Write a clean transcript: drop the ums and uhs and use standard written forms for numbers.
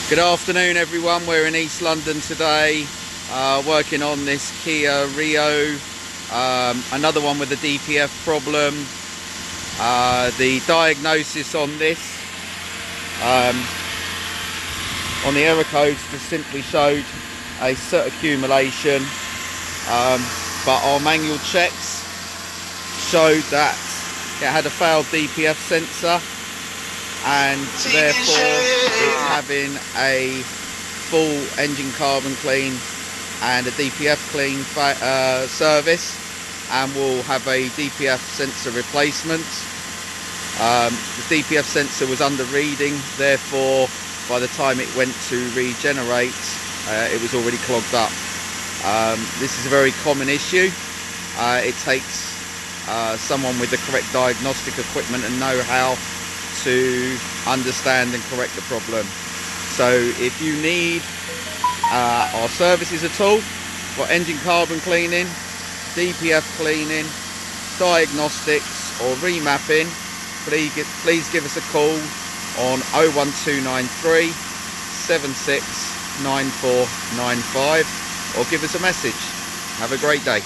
Good afternoon everyone, we're in East London today, working on this Kia Rio, another one with a DPF problem. The diagnosis on this, on the error codes just simply showed a soot accumulation, but our manual checks showed that it had a failed DPF sensor, and therefore it's having a full engine carbon clean and a DPF clean service, and we'll have a DPF sensor replacement. The DPF sensor was under reading, therefore by the time it went to regenerate it was already clogged up. This is a very common issue. It takes someone with the correct diagnostic equipment and know-how to understand and correct the problem. So if you need our services at all for engine carbon cleaning, DPF cleaning, diagnostics or remapping, please give us a call on 01293 769495 or give us a message. Have a great day.